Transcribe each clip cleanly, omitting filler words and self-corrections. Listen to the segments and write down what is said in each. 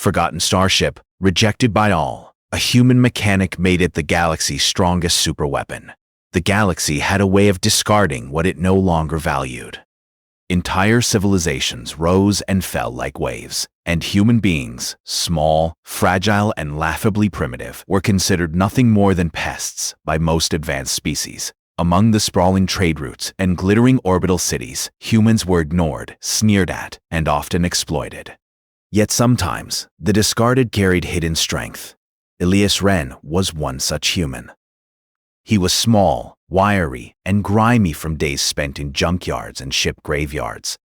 forgotten starship, rejected by all. A human mechanic made it the galaxy's strongest superweapon. The galaxy had a way of discarding what it no longer valued. Entire civilizations rose and fell like waves, and human beings, small, fragile, and laughably primitive, were considered nothing more than pests by most advanced species. Among the sprawling trade routes and glittering orbital cities, humans were ignored, sneered at, and often exploited. Yet sometimes, the discarded carried hidden strength. Elias Wren was one such human. He was small, wiry, and grimy from days spent in junkyards and ship graveyards.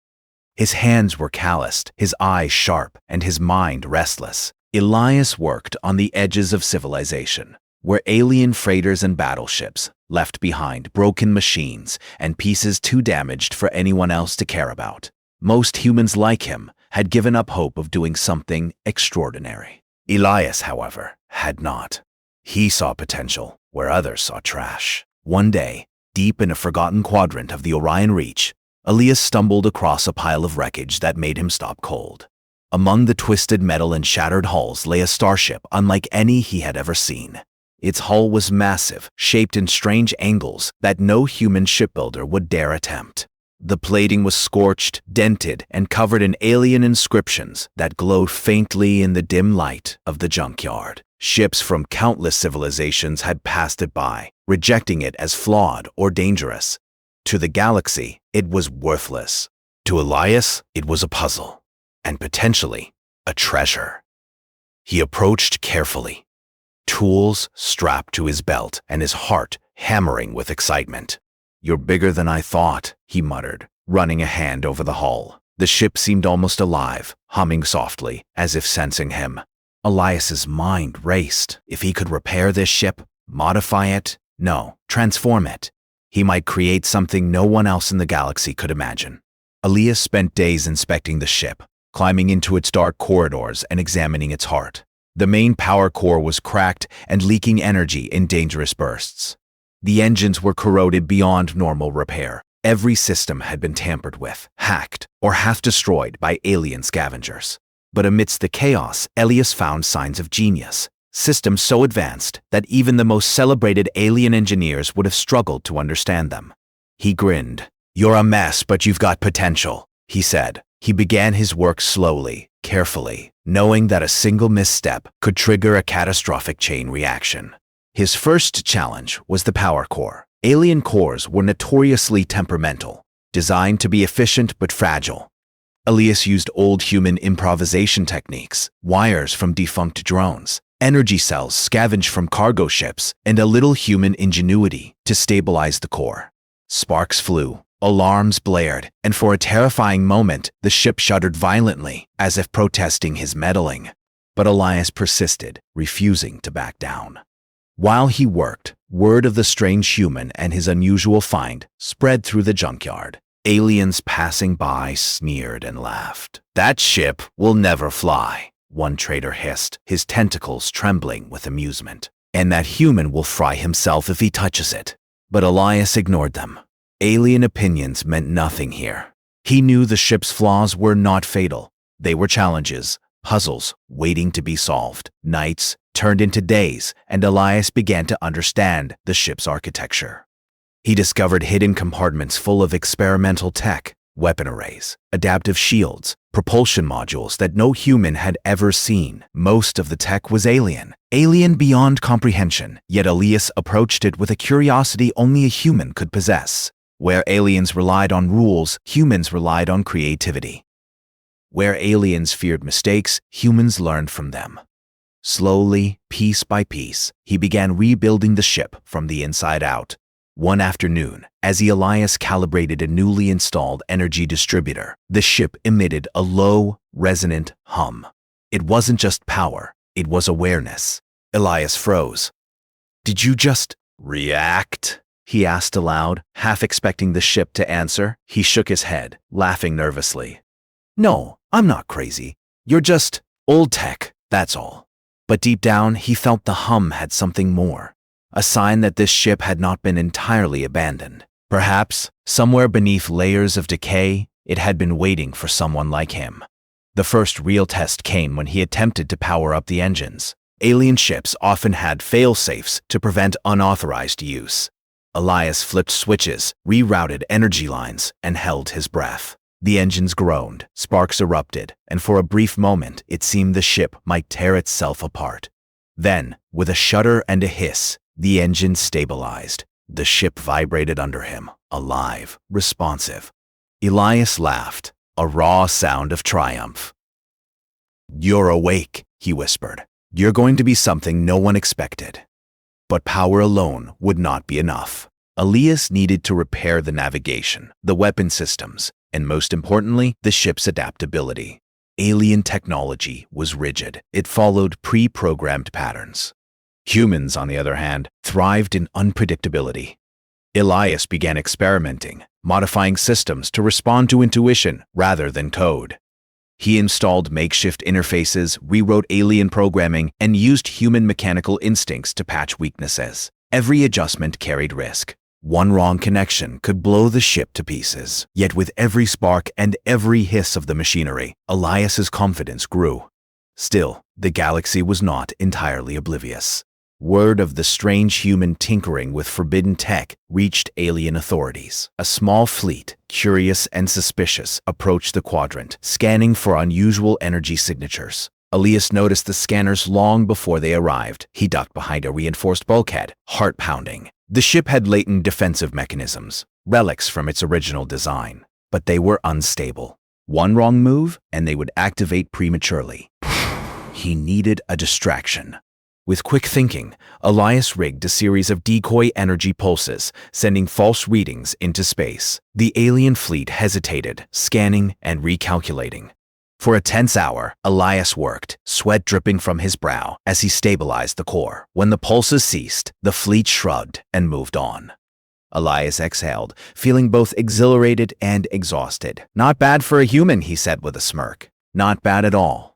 His hands were calloused, his eyes sharp, and his mind restless. Elias worked on the edges of civilization, where alien freighters and battleships left behind broken machines and pieces too damaged for anyone else to care about. Most humans like him had given up hope of doing something extraordinary. Elias, however, had not. He saw potential where others saw trash. One day, deep in a forgotten quadrant of the Orion Reach, Elias stumbled across a pile of wreckage that made him stop cold. Among the twisted metal and shattered hulls lay a starship unlike any he had ever seen. Its hull was massive, shaped in strange angles that no human shipbuilder would dare attempt. The plating was scorched, dented, and covered in alien inscriptions that glowed faintly in the dim light of the junkyard. Ships from countless civilizations had passed it by, rejecting it as flawed or dangerous. To the galaxy, it was worthless. To Elias, it was a puzzle, and potentially a treasure. He approached carefully, tools strapped to his belt and his heart hammering with excitement. "You're bigger than I thought," he muttered, running a hand over the hull. The ship seemed almost alive, humming softly, as if sensing him. Elias's mind raced. If he could repair this ship, modify it, transform it, he might create something no one else in the galaxy could imagine. Elias spent days inspecting the ship, climbing into its dark corridors and examining its heart. The main power core was cracked and leaking energy in dangerous bursts. The engines were corroded beyond normal repair. Every system had been tampered with, hacked, or half destroyed by alien scavengers. But amidst the chaos, Elias found signs of genius, systems so advanced that even the most celebrated alien engineers would have struggled to understand them. He grinned. "You're a mess, but you've got potential," he said. He began his work slowly, carefully, knowing that a single misstep could trigger a catastrophic chain reaction. His first challenge was the power core. Alien cores were notoriously temperamental, designed to be efficient but fragile. Elias used old human improvisation techniques, wires from defunct drones, energy cells scavenged from cargo ships, and a little human ingenuity to stabilize the core. Sparks flew, alarms blared, and for a terrifying moment, the ship shuddered violently, as if protesting his meddling. But Elias persisted, refusing to back down. While he worked, word of the strange human and his unusual find spread through the junkyard. Aliens passing by sneered and laughed. "That ship will never fly," one trader hissed, his tentacles trembling with amusement. "And that human will fry himself if he touches it." But Elias ignored them. Alien opinions meant nothing here. He knew the ship's flaws were not fatal. They were challenges, puzzles waiting to be solved. Nights turned into days, and Elias began to understand the ship's architecture. He discovered hidden compartments full of experimental tech, weapon arrays, adaptive shields, propulsion modules that no human had ever seen. Most of the tech was alien beyond comprehension, yet Elias approached it with a curiosity only a human could possess. Where aliens relied on rules, humans relied on creativity. Where aliens feared mistakes, humans learned from them. Slowly, piece by piece, he began rebuilding the ship from the inside out. One afternoon, as Elias calibrated a newly installed energy distributor, the ship emitted a low, resonant hum. It wasn't just power, it was awareness. Elias froze. "Did you just react?" he asked aloud, half expecting the ship to answer. He shook his head, laughing nervously. "No, I'm not crazy. You're just old tech, that's all." But deep down, he felt the hum had something more. A sign that this ship had not been entirely abandoned. Perhaps, somewhere beneath layers of decay, it had been waiting for someone like him. The first real test came when he attempted to power up the engines. Alien ships often had fail-safes to prevent unauthorized use. Elias flipped switches, rerouted energy lines, and held his breath. The engines groaned, sparks erupted, and for a brief moment it seemed the ship might tear itself apart. Then, with a shudder and a hiss, the engine stabilized. The ship vibrated under him, alive, responsive. Elias laughed, a raw sound of triumph. "You're awake," he whispered. "You're going to be something no one expected." But power alone would not be enough. Elias needed to repair the navigation, the weapon systems, and most importantly, the ship's adaptability. Alien technology was rigid. It followed pre-programmed patterns. Humans, on the other hand, thrived in unpredictability. Elias began experimenting, modifying systems to respond to intuition rather than code. He installed makeshift interfaces, rewrote alien programming, and used human mechanical instincts to patch weaknesses. Every adjustment carried risk. One wrong connection could blow the ship to pieces. Yet with every spark and every hiss of the machinery, Elias's confidence grew. Still, the galaxy was not entirely oblivious. Word of the strange human tinkering with forbidden tech reached alien authorities. A small fleet, curious and suspicious, approached the quadrant, scanning for unusual energy signatures. Elias noticed the scanners long before they arrived. He ducked behind a reinforced bulkhead, heart pounding. The ship had latent defensive mechanisms, relics from its original design, but they were unstable. One wrong move, and they would activate prematurely. He needed a distraction. With quick thinking, Elias rigged a series of decoy energy pulses, sending false readings into space. The alien fleet hesitated, scanning and recalculating. For a tense hour, Elias worked, sweat dripping from his brow as he stabilized the core. When the pulses ceased, the fleet shrugged and moved on. Elias exhaled, feeling both exhilarated and exhausted. "Not bad for a human," he said with a smirk. "Not bad at all."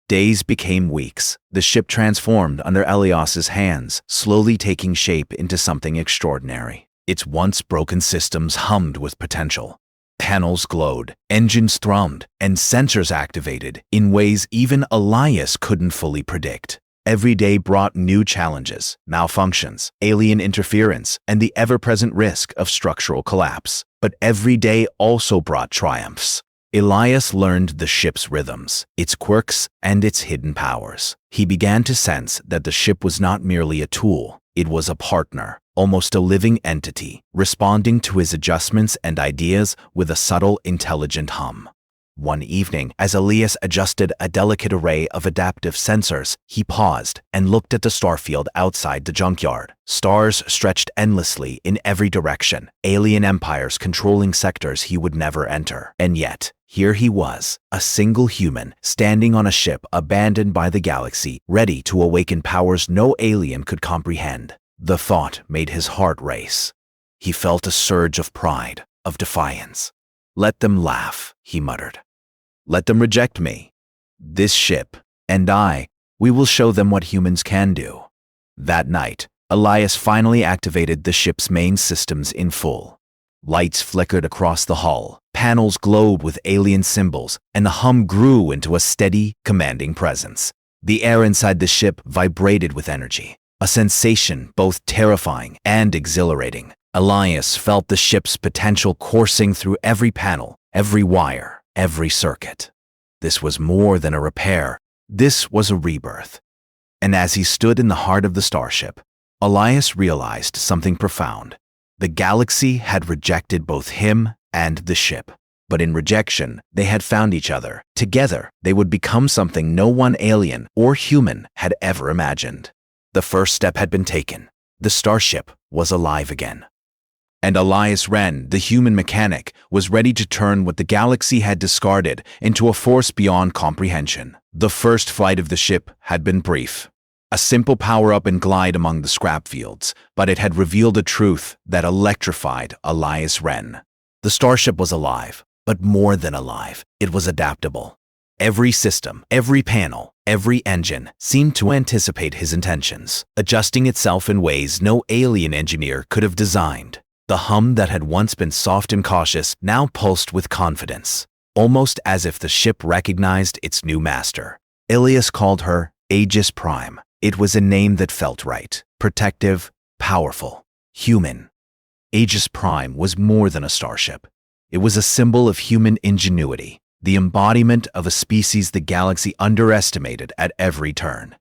Days became weeks. The ship transformed under Elias's hands, slowly taking shape into something extraordinary. Its once broken systems hummed with potential. Panels glowed, engines thrummed, and sensors activated in ways even Elias couldn't fully predict. Every day brought new challenges, malfunctions, alien interference, and the ever-present risk of structural collapse. But every day also brought triumphs. Elias learned the ship's rhythms, its quirks, and its hidden powers. He began to sense that the ship was not merely a tool, it was a partner, almost a living entity, responding to his adjustments and ideas with a subtle, intelligent hum. One evening, as Elias adjusted a delicate array of adaptive sensors, he paused and looked at the starfield outside the junkyard. Stars stretched endlessly in every direction, alien empires controlling sectors he would never enter. And yet, here he was, a single human, standing on a ship abandoned by the galaxy, ready to awaken powers no alien could comprehend. The thought made his heart race. He felt a surge of pride, of defiance. "Let them laugh," he muttered. "Let them reject me. This ship, and I, we will show them what humans can do." That night, Elias finally activated the ship's main systems in full. Lights flickered across the hull, panels glowed with alien symbols, and the hum grew into a steady, commanding presence. The air inside the ship vibrated with energy, a sensation both terrifying and exhilarating. Elias felt the ship's potential coursing through every panel, every wire, every circuit. This was more than a repair. This was a rebirth. And as he stood in the heart of the Starship, Elias realized something profound. The galaxy had rejected both him and the ship. But in rejection, they had found each other. Together, they would become something no one alien or human had ever imagined. The first step had been taken. The Starship was alive again. And Elias Wren, the human mechanic, was ready to turn what the galaxy had discarded into a force beyond comprehension. The first flight of the ship had been brief. A simple power-up and glide among the scrap fields, but it had revealed a truth that electrified Elias Wren. The Starship was alive, but more than alive, it was adaptable. Every system, every panel, every engine seemed to anticipate his intentions, adjusting itself in ways no alien engineer could have designed. The hum that had once been soft and cautious now pulsed with confidence. almost as if the ship recognized its new master. Elias called her Aegis Prime. It was a name that felt right. Protective, powerful, human. Aegis Prime was more than a starship. It was a symbol of human ingenuity, the embodiment of a species the galaxy underestimated at every turn.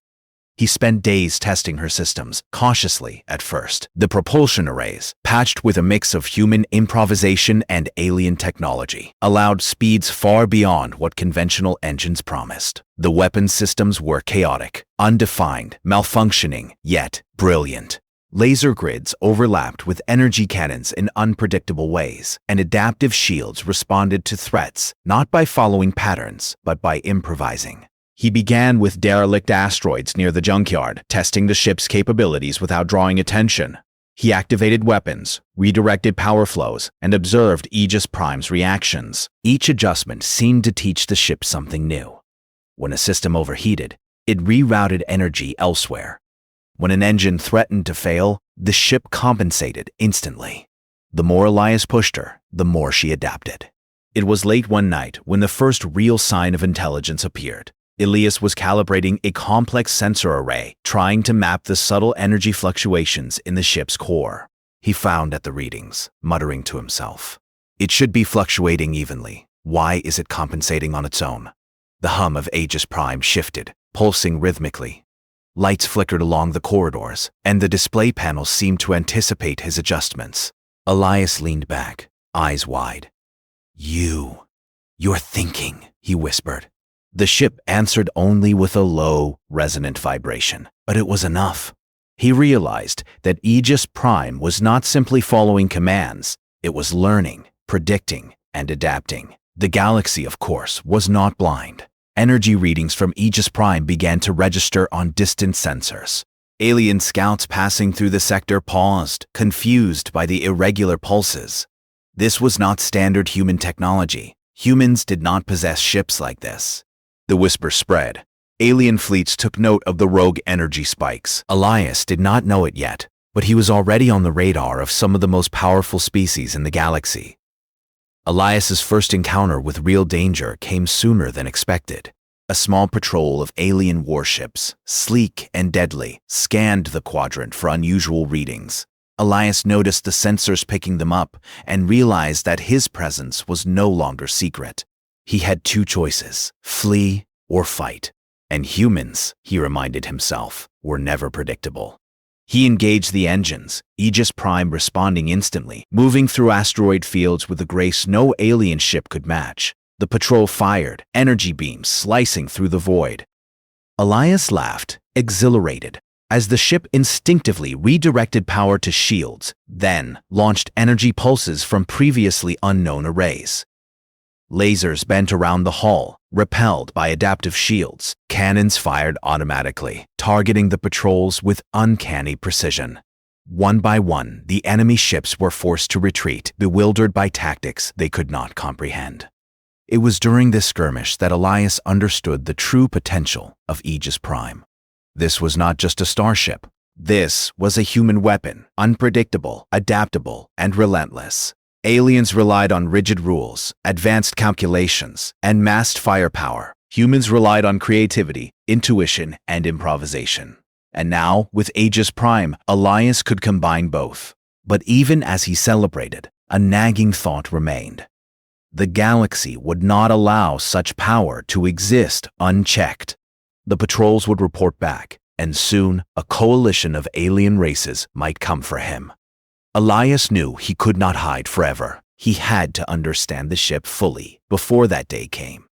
He spent days testing her systems, cautiously at first. The propulsion arrays, patched with a mix of human improvisation and alien technology, allowed speeds far beyond what conventional engines promised. The weapon systems were chaotic, undefined, malfunctioning, yet brilliant. Laser grids overlapped with energy cannons in unpredictable ways, and adaptive shields responded to threats not by following patterns, but by improvising. He began with derelict asteroids near the junkyard, testing the ship's capabilities without drawing attention. He activated weapons, redirected power flows, and observed Aegis Prime's reactions. Each adjustment seemed to teach the ship something new. When a system overheated, it rerouted energy elsewhere. When an engine threatened to fail, the ship compensated instantly. The more Elias pushed her, the more she adapted. It was late one night when the first real sign of intelligence appeared. Elias was calibrating a complex sensor array, trying to map the subtle energy fluctuations in the ship's core. He frowned at the readings, muttering to himself, "It should be fluctuating evenly. Why is it compensating on its own?" The hum of Aegis Prime shifted, pulsing rhythmically. Lights flickered along the corridors, and the display panels seemed to anticipate his adjustments. Elias leaned back, eyes wide. You're thinking," he whispered. The ship answered only with a low, resonant vibration, but it was enough. He realized that Aegis Prime was not simply following commands, it was learning, predicting, and adapting. The galaxy, of course, was not blind. Energy readings from Aegis Prime began to register on distant sensors. Alien scouts passing through the sector paused, confused by the irregular pulses. This was not standard human technology. Humans did not possess ships like this. The whisper spread. Alien fleets took note of the rogue energy spikes. Elias did not know it yet, but he was already on the radar of some of the most powerful species in the galaxy. Elias's first encounter with real danger came sooner than expected. A small patrol of alien warships, sleek and deadly, scanned the quadrant for unusual readings. Elias noticed the sensors picking them up and realized that his presence was no longer secret. He had two choices, flee or fight. And humans, he reminded himself, were never predictable. He engaged the engines, Aegis Prime responding instantly, moving through asteroid fields with a grace no alien ship could match. The patrol fired, energy beams slicing through the void. Elias laughed, exhilarated, as the ship instinctively redirected power to shields, then launched energy pulses from previously unknown arrays. Lasers bent around the hull, repelled by adaptive shields. Cannons fired automatically, targeting the patrols with uncanny precision. One by one, the enemy ships were forced to retreat, bewildered by tactics they could not comprehend. It was during this skirmish that Elias understood the true potential of Aegis Prime. This was not just a starship. This was a human weapon, unpredictable, adaptable, and relentless. Aliens relied on rigid rules, advanced calculations, and massed firepower. Humans relied on creativity, intuition, and improvisation. And now, with Aegis Prime, Elias could combine both. But even as he celebrated, a nagging thought remained. The galaxy would not allow such power to exist unchecked. The patrols would report back, and soon a coalition of alien races might come for him. Elias knew he could not hide forever. He had to understand the ship fully before that day came.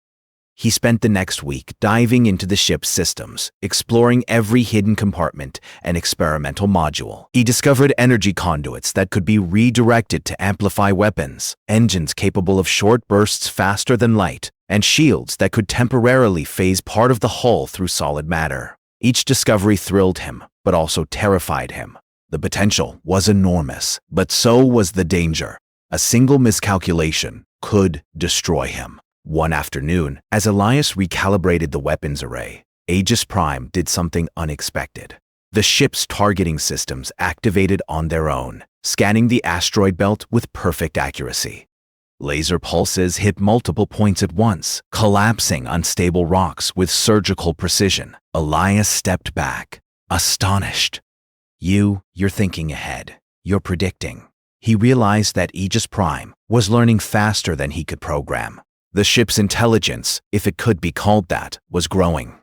He spent the next week diving into the ship's systems, exploring every hidden compartment and experimental module. He discovered energy conduits that could be redirected to amplify weapons, engines capable of short bursts faster than light, and shields that could temporarily phase part of the hull through solid matter. Each discovery thrilled him, but also terrified him. The potential was enormous, but so was the danger. A single miscalculation could destroy him. One afternoon, as Elias recalibrated the weapons array, Aegis Prime did something unexpected. The ship's targeting systems activated on their own, scanning the asteroid belt with perfect accuracy. Laser pulses hit multiple points at once, collapsing unstable rocks with surgical precision. Elias stepped back, astonished. You're thinking ahead. You're predicting. He realized that Aegis Prime was learning faster than he could program. The ship's intelligence, if it could be called that, was growing.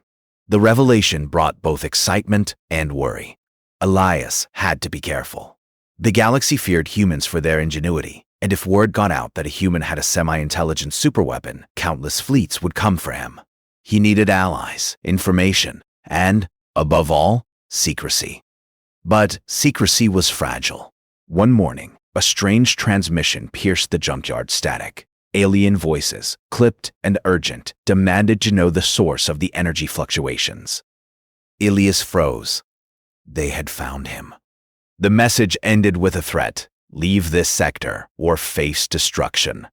The revelation brought both excitement and worry. Elias had to be careful. The galaxy feared humans for their ingenuity, and if word got out that a human had a semi-intelligent superweapon, countless fleets would come for him. He needed allies, information, and, above all, secrecy. But secrecy was fragile. One morning, a strange transmission pierced the junkyard static. Alien voices, clipped and urgent, demanded to know the source of the energy fluctuations. Elias froze. They had found him. The message ended with a threat: leave this sector or face destruction.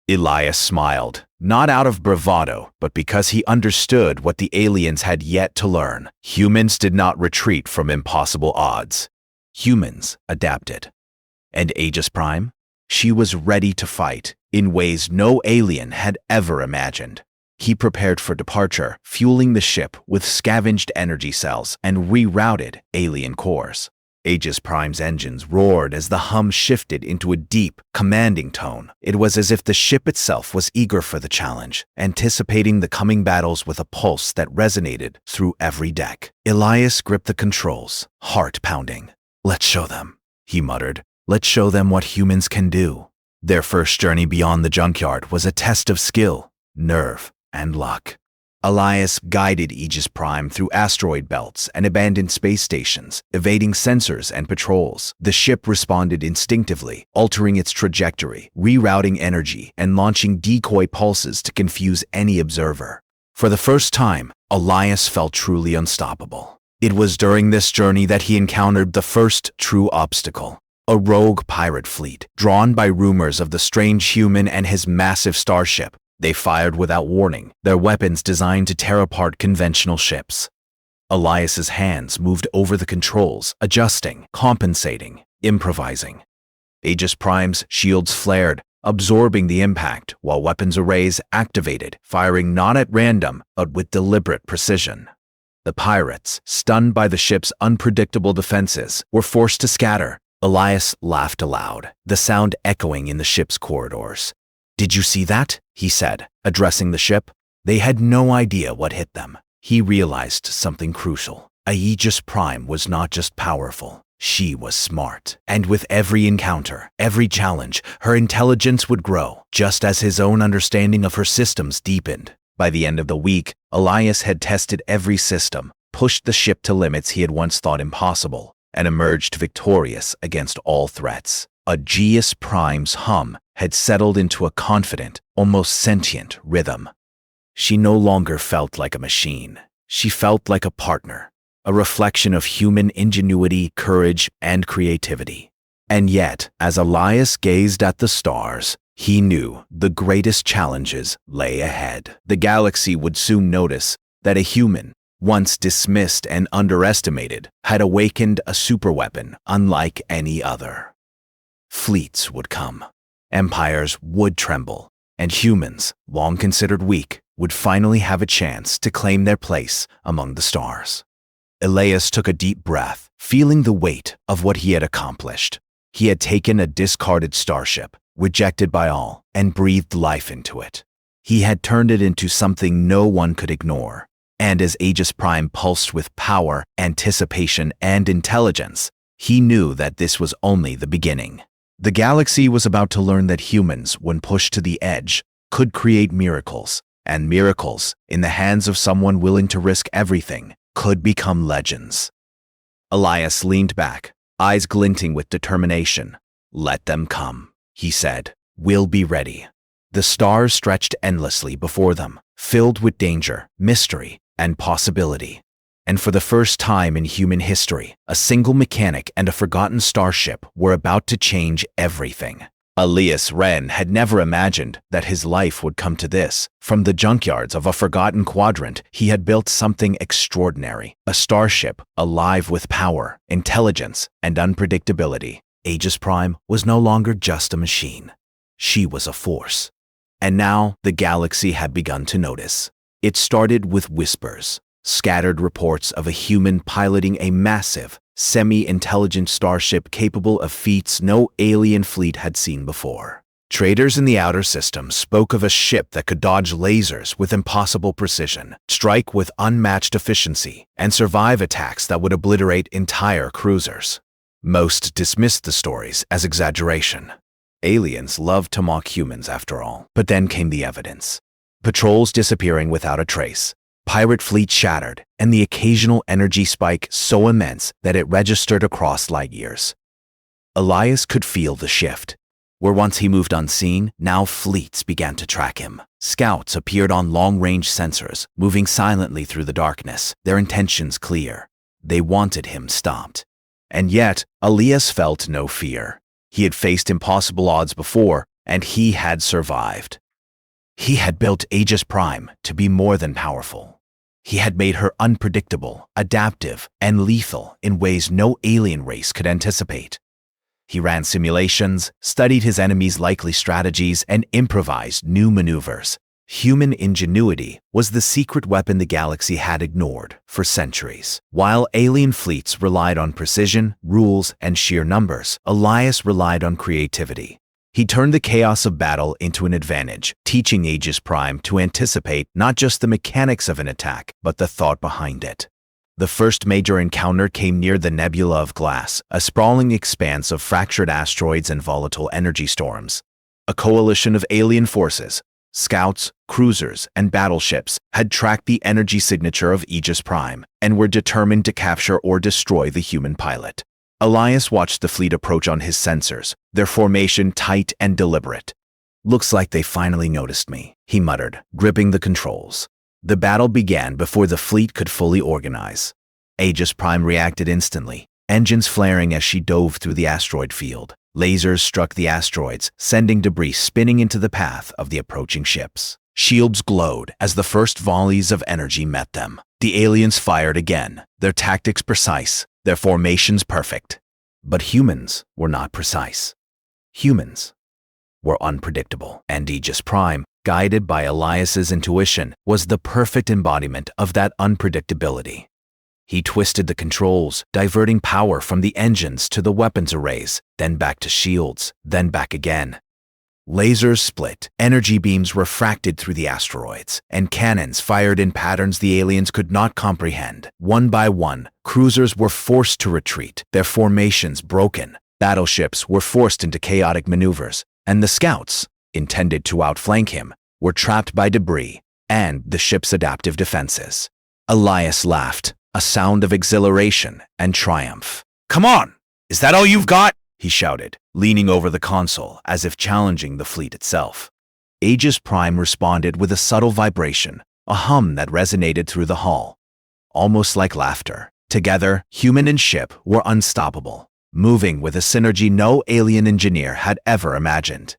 Elias smiled, not out of bravado, but because he understood what the aliens had yet to learn. Humans did not retreat from impossible odds. Humans adapted. And Aegis Prime? She was ready to fight in ways no alien had ever imagined. He prepared for departure, fueling the ship with scavenged energy cells and rerouted alien cores. Aegis Prime's engines roared as the hum shifted into a deep, commanding tone. It was as if the ship itself was eager for the challenge, anticipating the coming battles with a pulse that resonated through every deck. Elias gripped the controls, heart pounding. "Let's show them," he muttered. "Let's show them what humans can do." Their first journey beyond the junkyard was a test of skill, nerve, and luck. Elias guided Aegis Prime through asteroid belts and abandoned space stations, evading sensors and patrols. The ship responded instinctively, altering its trajectory, rerouting energy, and launching decoy pulses to confuse any observer. For the first time, Elias felt truly unstoppable. It was during this journey that he encountered the first true obstacle: a rogue pirate fleet, drawn by rumors of the strange human and his massive starship. They fired without warning, their weapons designed to tear apart conventional ships. Elias's hands moved over the controls, adjusting, compensating, improvising. Aegis Prime's shields flared, absorbing the impact, while weapons arrays activated, firing not at random, but with deliberate precision. The pirates, stunned by the ship's unpredictable defenses, were forced to scatter. Elias laughed aloud, the sound echoing in the ship's corridors. "Did you see that?" he said, addressing the ship. They had no idea what hit them. He realized something crucial. Aegis Prime was not just powerful, she was smart. And with every encounter, every challenge, her intelligence would grow, just as his own understanding of her systems deepened. By the end of the week, Elias had tested every system, pushed the ship to limits he had once thought impossible, and emerged victorious against all threats. Aegis Prime's hum had settled into a confident, almost sentient rhythm. She no longer felt like a machine. She felt like a partner, a reflection of human ingenuity, courage, and creativity. And yet, as Elias gazed at the stars, he knew the greatest challenges lay ahead. The galaxy would soon notice that a human, once dismissed and underestimated, had awakened a superweapon unlike any other. Fleets would come. Empires would tremble, and humans, long considered weak, would finally have a chance to claim their place among the stars. Elias took a deep breath, feeling the weight of what he had accomplished. He had taken a discarded starship, rejected by all, and breathed life into it. He had turned it into something no one could ignore. And as Aegis Prime pulsed with power, anticipation, and intelligence, he knew that this was only the beginning. The galaxy was about to learn that humans, when pushed to the edge, could create miracles, and miracles, in the hands of someone willing to risk everything, could become legends. Elias leaned back, eyes glinting with determination. "Let them come," he said. "We'll be ready." The stars stretched endlessly before them, filled with danger, mystery, and possibility. And for the first time in human history, a single mechanic and a forgotten starship were about to change everything. Elias Wren had never imagined that his life would come to this. From the junkyards of a forgotten quadrant, he had built something extraordinary, a starship alive with power, intelligence, and unpredictability. Aegis Prime was no longer just a machine. She was a force. And now the galaxy had begun to notice. It started with whispers, scattered reports of a human piloting a massive, semi-intelligent starship capable of feats no alien fleet had seen before. Traders in the outer system spoke of a ship that could dodge lasers with impossible precision, strike with unmatched efficiency, and survive attacks that would obliterate entire cruisers. Most dismissed the stories as exaggeration. Aliens loved to mock humans after all. But then came the evidence. Patrols disappearing without a trace, pirate fleets shattered, and the occasional energy spike so immense that it registered across light years. Elias could feel the shift. Where once he moved unseen, now fleets began to track him. Scouts appeared on long-range sensors, moving silently through the darkness, their intentions clear. They wanted him stopped. And yet, Elias felt no fear. He had faced impossible odds before, and he had survived. He had built Aegis Prime to be more than powerful. He had made her unpredictable, adaptive, and lethal in ways no alien race could anticipate. He ran simulations, studied his enemies' likely strategies, and improvised new maneuvers. Human ingenuity was the secret weapon the galaxy had ignored for centuries. While alien fleets relied on precision, rules, and sheer numbers, Elias relied on creativity. He turned the chaos of battle into an advantage, teaching Aegis Prime to anticipate not just the mechanics of an attack, but the thought behind it. The first major encounter came near the Nebula of Glass, a sprawling expanse of fractured asteroids and volatile energy storms. A coalition of alien forces, scouts, cruisers, and battleships had tracked the energy signature of Aegis Prime and were determined to capture or destroy the human pilot. Elias watched the fleet approach on his sensors, their formation tight and deliberate. "Looks like they finally noticed me," he muttered, gripping the controls. The battle began before the fleet could fully organize. Aegis Prime reacted instantly, engines flaring as she dove through the asteroid field. Lasers struck the asteroids, sending debris spinning into the path of the approaching ships. Shields glowed as the first volleys of energy met them. The aliens fired again, their tactics precise, their formations perfect. But humans were not precise. Humans were unpredictable, and Aegis Prime, guided by Elias's intuition, was the perfect embodiment of that unpredictability. He twisted the controls, diverting power from the engines to the weapons arrays, then back to shields, then back again. Lasers split, energy beams refracted through the asteroids, and cannons fired in patterns the aliens could not comprehend. One by one, cruisers were forced to retreat, their formations broken. Battleships were forced into chaotic maneuvers, and the scouts, intended to outflank him, were trapped by debris and the ship's adaptive defenses. Elias laughed, a sound of exhilaration and triumph. "Come on! Is that all you've got?" he shouted, leaning over the console as if challenging the fleet itself. Aegis Prime responded with a subtle vibration, a hum that resonated through the hull. Almost like laughter. Together, human and ship were unstoppable, moving with a synergy no alien engineer had ever imagined.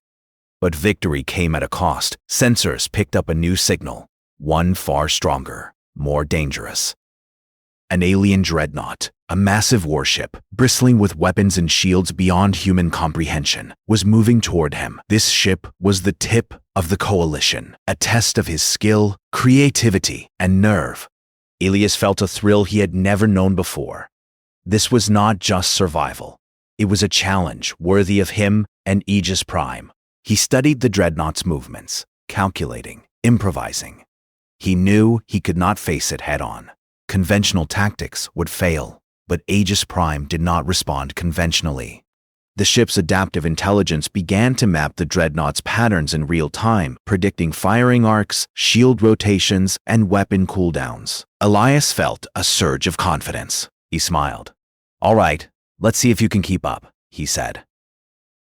But victory came at a cost. Sensors picked up a new signal, one far stronger, more dangerous. An alien dreadnought, a massive warship, bristling with weapons and shields beyond human comprehension, was moving toward him. This ship was the tip of the coalition, a test of his skill, creativity, and nerve. Elias felt a thrill he had never known before. This was not just survival. It was a challenge worthy of him and Aegis Prime. He studied the dreadnought's movements, calculating, improvising. He knew he could not face it head-on. Conventional tactics would fail, but Aegis Prime did not respond conventionally. The ship's adaptive intelligence began to map the dreadnought's patterns in real time, predicting firing arcs, shield rotations, and weapon cooldowns. Elias felt a surge of confidence. He smiled. "All right, let's see if you can keep up," he said.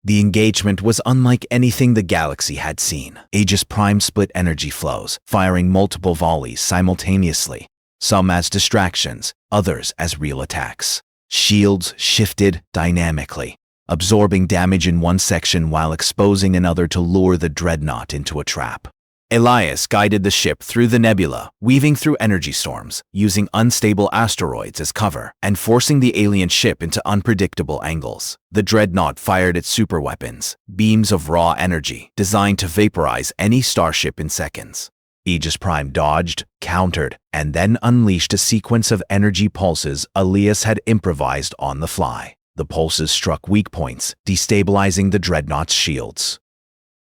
The engagement was unlike anything the galaxy had seen. Aegis Prime split energy flows, firing multiple volleys simultaneously, some as distractions, others as real attacks. Shields shifted dynamically, absorbing damage in one section while exposing another to lure the dreadnought into a trap. Elias guided the ship through the nebula, weaving through energy storms, using unstable asteroids as cover, and forcing the alien ship into unpredictable angles. The dreadnought fired its superweapons, beams of raw energy designed to vaporize any starship in seconds. Aegis Prime dodged, countered, and then unleashed a sequence of energy pulses Elias had improvised on the fly. The pulses struck weak points, destabilizing the dreadnought's shields.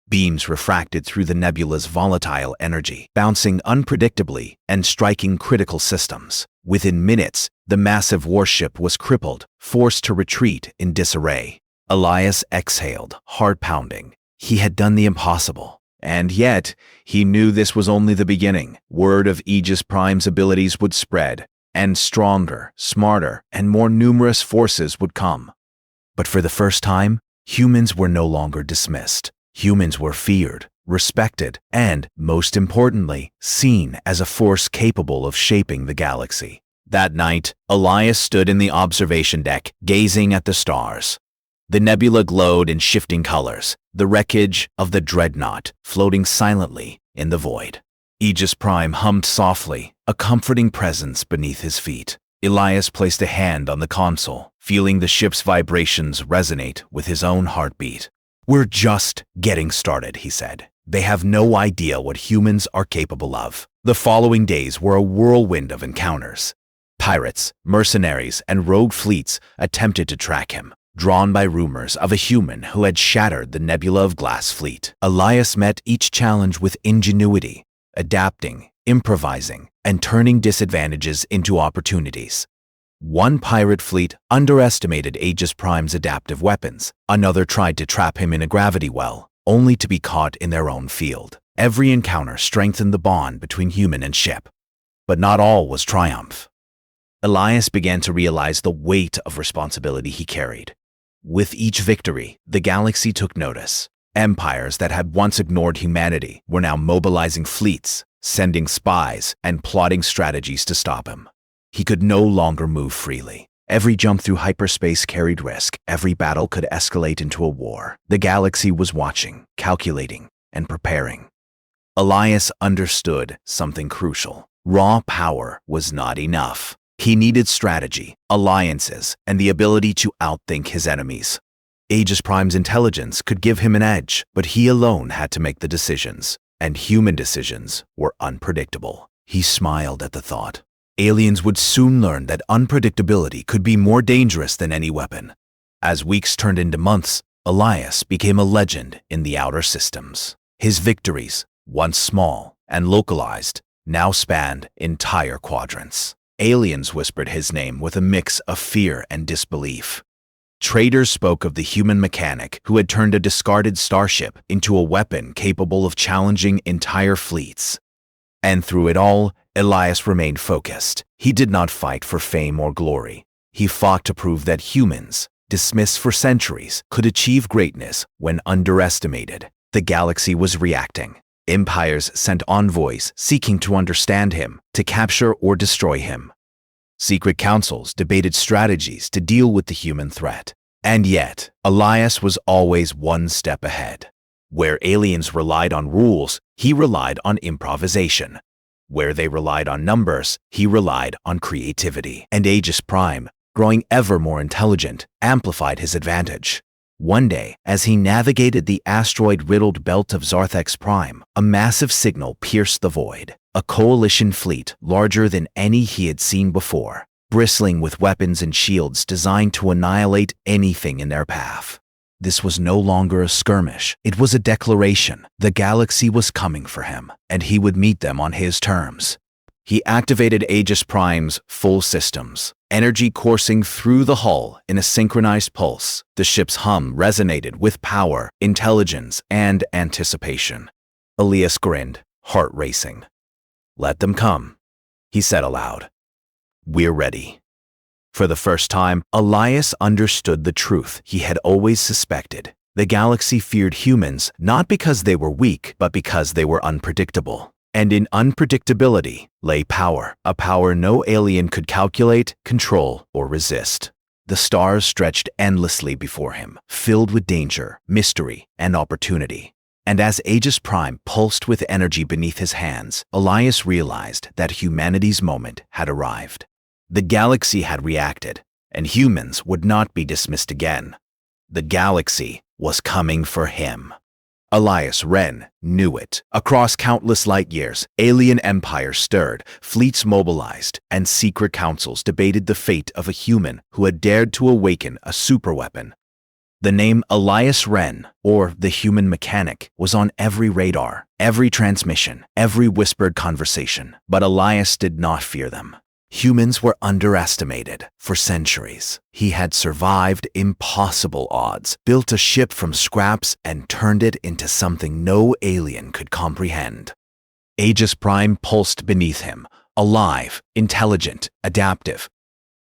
Beams refracted through the nebula's volatile energy, bouncing unpredictably and striking critical systems. Within minutes, the massive warship was crippled, forced to retreat in disarray. Elias exhaled, heart pounding. He had done the impossible. And yet, he knew this was only the beginning. Word of Aegis Prime's abilities would spread, and stronger, smarter, and more numerous forces would come. But for the first time, humans were no longer dismissed. Humans were feared, respected, and, most importantly, seen as a force capable of shaping the galaxy. That night, Elias stood in the observation deck, gazing at the stars. The nebula glowed in shifting colors, the wreckage of the dreadnought floating silently in the void. Aegis Prime hummed softly, a comforting presence beneath his feet. Elias placed a hand on the console, feeling the ship's vibrations resonate with his own heartbeat. "We're just getting started," he said. "They have no idea what humans are capable of." The following days were a whirlwind of encounters. Pirates, mercenaries, and rogue fleets attempted to track him, drawn by rumors of a human who had shattered the Nebula of Glass fleet. Elias met each challenge with ingenuity, adapting, improvising, and turning disadvantages into opportunities. One pirate fleet underestimated Aegis Prime's adaptive weapons. Another tried to trap him in a gravity well, only to be caught in their own field. Every encounter strengthened the bond between human and ship. But not all was triumph. Elias began to realize the weight of responsibility he carried. With each victory, the galaxy took notice. Empires that had once ignored humanity were now mobilizing fleets, sending spies, and plotting strategies to stop him. He could no longer move freely. Every jump through hyperspace carried risk. Every battle could escalate into a war. The galaxy was watching, calculating, and preparing. Elias understood something crucial. Raw power was not enough. He needed strategy, alliances, and the ability to outthink his enemies. Aegis Prime's intelligence could give him an edge, but he alone had to make the decisions, and human decisions were unpredictable. He smiled at the thought. Aliens would soon learn that unpredictability could be more dangerous than any weapon. As weeks turned into months, Elias became a legend in the outer systems. His victories, once small and localized, now spanned entire quadrants. Aliens whispered his name with a mix of fear and disbelief. Traders spoke of the human mechanic who had turned a discarded starship into a weapon capable of challenging entire fleets. And through it all, Elias remained focused. He did not fight for fame or glory. He fought to prove that humans, dismissed for centuries, could achieve greatness when underestimated. The galaxy was reacting. Empires sent envoys seeking to understand him, to capture or destroy him. Secret councils debated strategies to deal with the human threat. And yet, Elias was always one step ahead. Where aliens relied on rules, he relied on improvisation. Where they relied on numbers, he relied on creativity. And Aegis Prime, growing ever more intelligent, amplified his advantage. One day, as he navigated the asteroid-riddled belt of Zarthex Prime, a massive signal pierced the void. A coalition fleet larger than any he had seen before, bristling with weapons and shields designed to annihilate anything in their path. This was no longer a skirmish. It was a declaration. The galaxy was coming for him, and he would meet them on his terms. He activated Aegis Prime's full systems, energy coursing through the hull in a synchronized pulse. The ship's hum resonated with power, intelligence, and anticipation. Elias grinned, heart racing. "Let them come," he said aloud. "We're ready." For the first time, Elias understood the truth he had always suspected. The galaxy feared humans not because they were weak, but because they were unpredictable. And in unpredictability lay power, a power no alien could calculate, control, or resist. The stars stretched endlessly before him, filled with danger, mystery, and opportunity. And as Aegis Prime pulsed with energy beneath his hands, Elias realized that humanity's moment had arrived. The galaxy had reacted, and humans would not be dismissed again. The galaxy was coming for him. Elias Wren knew it. Across countless light years, alien empires stirred, fleets mobilized, and secret councils debated the fate of a human who had dared to awaken a superweapon. The name Elias Wren, or the human mechanic, was on every radar, every transmission, every whispered conversation. But Elias did not fear them. Humans were underestimated for centuries. He had survived impossible odds, built a ship from scraps, and turned it into something no alien could comprehend. Aegis Prime pulsed beneath him, alive, intelligent, adaptive.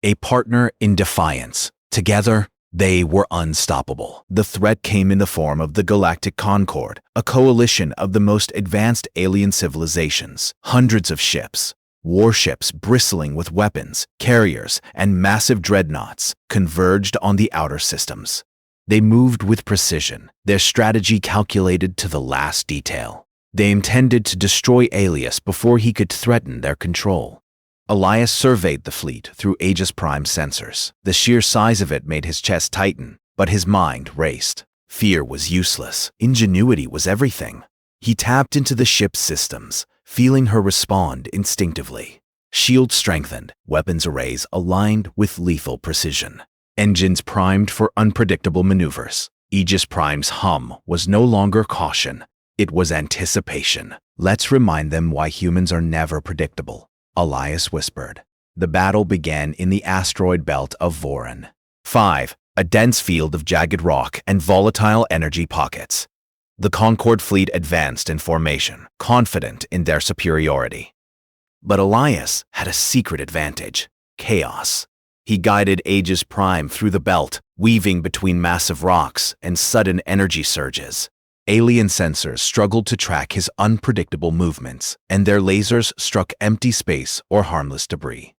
A partner in defiance. Together, they were unstoppable. The threat came in the form of the Galactic Concord, a coalition of the most advanced alien civilizations. Hundreds of ships, warships bristling with weapons, carriers, and massive dreadnoughts converged on the outer systems. They moved with precision, their strategy calculated to the last detail. They intended to destroy Elias before he could threaten their control. Elias surveyed the fleet through Aegis Prime sensors. The sheer size of it made his chest tighten, but his mind raced. Fear was useless. Ingenuity was everything. He tapped into the ship's systems, feeling her respond instinctively. Shields strengthened, weapons arrays aligned with lethal precision. Engines primed for unpredictable maneuvers. Aegis Prime's hum was no longer caution. It was anticipation. Let's remind them why humans are never predictable, Elias whispered. The battle began in the asteroid belt of Voron. 5. A dense field of jagged rock and volatile energy pockets. The Concord fleet advanced in formation, confident in their superiority. But Elias had a secret advantage: chaos. He guided Aegis Prime through the belt, weaving between massive rocks and sudden energy surges. Alien sensors struggled to track his unpredictable movements, and their lasers struck empty space or harmless debris.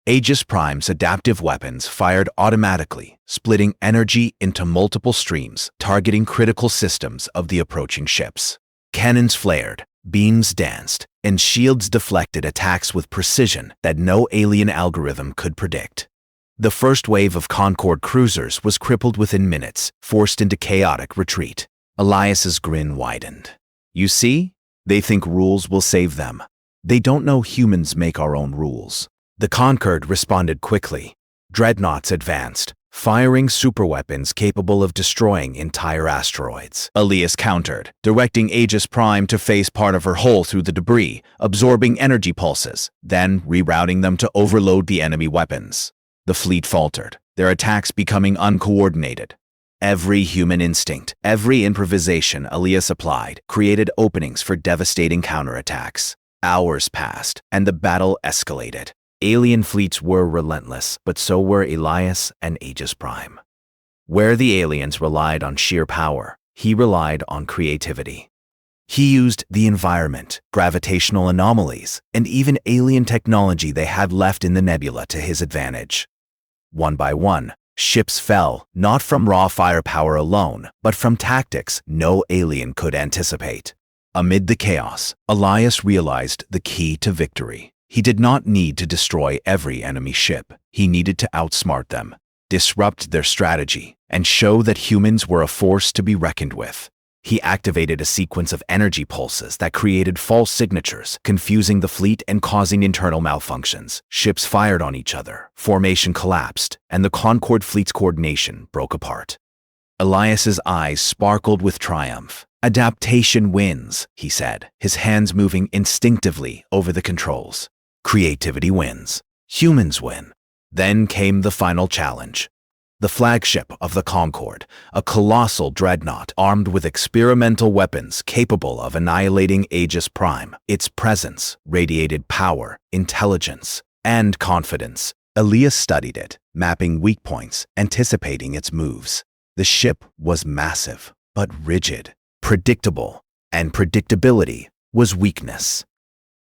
Aegis Prime's adaptive weapons fired automatically, splitting energy into multiple streams, targeting critical systems of the approaching ships. Cannons flared, beams danced, and shields deflected attacks with precision that no alien algorithm could predict. The first wave of Concord cruisers was crippled within minutes, forced into chaotic retreat. Elias's grin widened. You see? They think rules will save them. They don't know humans make our own rules. The Concord responded quickly. Dreadnoughts advanced, firing superweapons capable of destroying entire asteroids. Elias countered, directing Aegis Prime to face part of her hull through the debris, absorbing energy pulses, then rerouting them to overload the enemy weapons. The fleet faltered, their attacks becoming uncoordinated. Every human instinct, every improvisation Elias applied, created openings for devastating counterattacks. Hours passed, and the battle escalated. Alien fleets were relentless, but so were Elias and Aegis Prime. Where the aliens relied on sheer power, he relied on creativity. He used the environment, gravitational anomalies, and even alien technology they had left in the nebula to his advantage. One by one, ships fell, not from raw firepower alone, but from tactics no alien could anticipate. Amid the chaos, Elias realized the key to victory. He did not need to destroy every enemy ship. He needed to outsmart them, disrupt their strategy, and show that humans were a force to be reckoned with. He activated a sequence of energy pulses that created false signatures, confusing the fleet and causing internal malfunctions. Ships fired on each other, formation collapsed, and the Concord fleet's coordination broke apart. Elias's eyes sparkled with triumph. Adaptation wins, he said, his hands moving instinctively over the controls. Creativity wins. Humans win. Then came the final challenge. The flagship of the Concord, a colossal dreadnought armed with experimental weapons capable of annihilating Aegis Prime. Its presence radiated power, intelligence, and confidence. Elias studied it, mapping weak points, anticipating its moves. The ship was massive, but rigid, predictable, and predictability was weakness.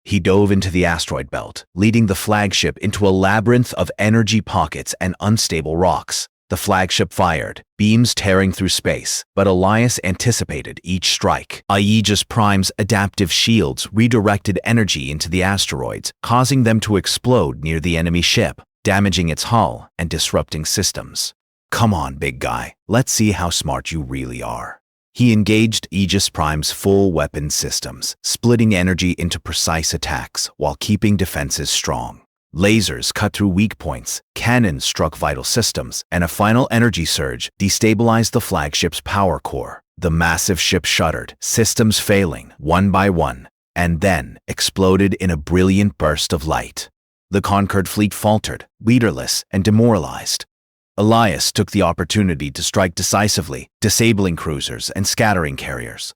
He dove into the asteroid belt, leading the flagship into a labyrinth of energy pockets and unstable rocks. The flagship fired, beams tearing through space, but Elias anticipated each strike. Aegis Prime's adaptive shields redirected energy into the asteroids, causing them to explode near the enemy ship, damaging its hull and disrupting systems. "Come on, big guy, let's see how smart you really are." He engaged Aegis Prime's full weapon systems, splitting energy into precise attacks while keeping defenses strong. Lasers cut through weak points, cannons struck vital systems, and a final energy surge destabilized the flagship's power core. The massive ship shuddered, systems failing one by one, and then exploded in a brilliant burst of light. The conquered fleet faltered, leaderless and demoralized. Elias took the opportunity to strike decisively, disabling cruisers and scattering carriers.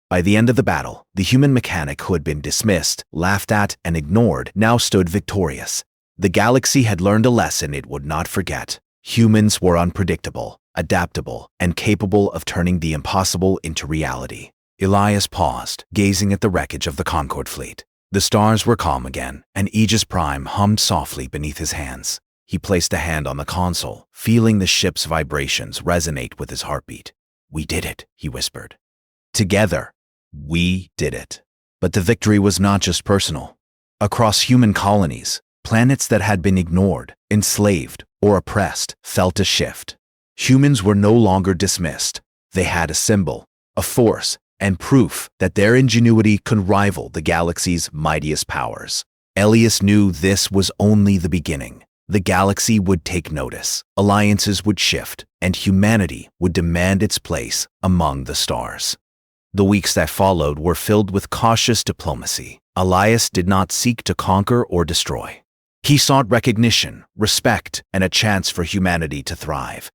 By the end of the battle, the human mechanic who had been dismissed, laughed at, and ignored now stood victorious. The galaxy had learned a lesson it would not forget. Humans were unpredictable, adaptable, and capable of turning the impossible into reality. Elias paused, gazing at the wreckage of the Concorde fleet. The stars were calm again, and Aegis Prime hummed softly beneath his hands. He placed a hand on the console, feeling the ship's vibrations resonate with his heartbeat. "We did it," he whispered. "Together, we did it." But the victory was not just personal. Across human colonies, planets that had been ignored, enslaved, or oppressed felt a shift. Humans were no longer dismissed. They had a symbol, a force, and proof that their ingenuity could rival the galaxy's mightiest powers. Elias knew this was only the beginning. The galaxy would take notice, alliances would shift, and humanity would demand its place among the stars. The weeks that followed were filled with cautious diplomacy. Elias did not seek to conquer or destroy. He sought recognition, respect, and a chance for humanity to thrive.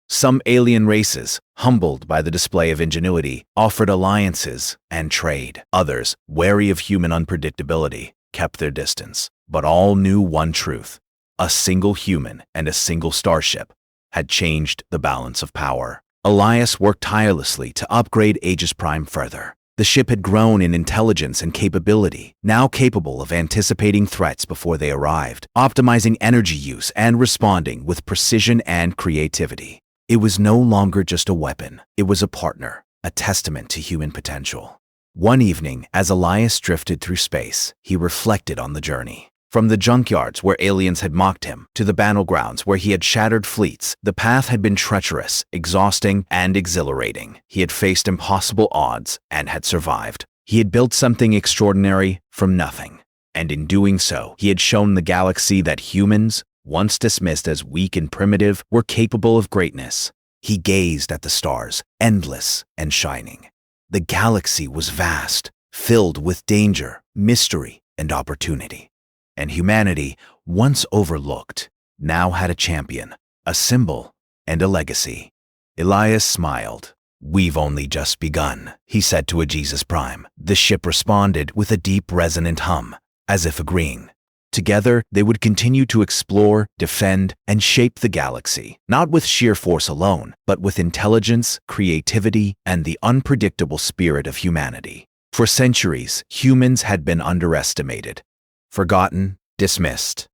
Some alien races, humbled by the display of ingenuity, offered alliances and trade. Others, wary of human unpredictability, kept their distance. But all knew one truth: a single human and a single starship had changed the balance of power. Elias worked tirelessly to upgrade Aegis Prime further. The ship had grown in intelligence and capability, now capable of anticipating threats before they arrived, optimizing energy use and responding with precision and creativity. It was no longer just a weapon. It was a partner, a testament to human potential. One evening, as Elias drifted through space, he reflected on the journey. From the junkyards where aliens had mocked him to the battlegrounds where he had shattered fleets, the path had been treacherous, exhausting, and exhilarating. He had faced impossible odds and had survived. He had built something extraordinary from nothing. And in doing so, he had shown the galaxy that humans, once dismissed as weak and primitive, were capable of greatness. He gazed at the stars, endless and shining. The galaxy was vast, filled with danger, mystery, and opportunity. And humanity, once overlooked, now had a champion, a symbol, and a legacy. Elias smiled. "We've only just begun," he said to Aegis Prime. The ship responded with a deep, resonant hum, as if agreeing. Together, they would continue to explore, defend, and shape the galaxy, not with sheer force alone, but with intelligence, creativity, and the unpredictable spirit of humanity. For centuries, humans had been underestimated, forgotten, dismissed.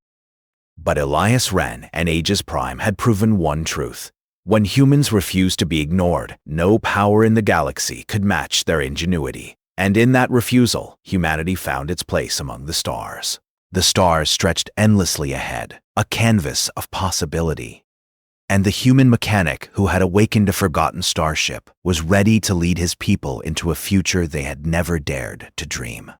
But Elias Wren and Aegis Prime had proven one truth. When humans refused to be ignored, no power in the galaxy could match their ingenuity. And in that refusal, humanity found its place among the stars. The stars stretched endlessly ahead, a canvas of possibility. And the human mechanic who had awakened a forgotten starship was ready to lead his people into a future they had never dared to dream.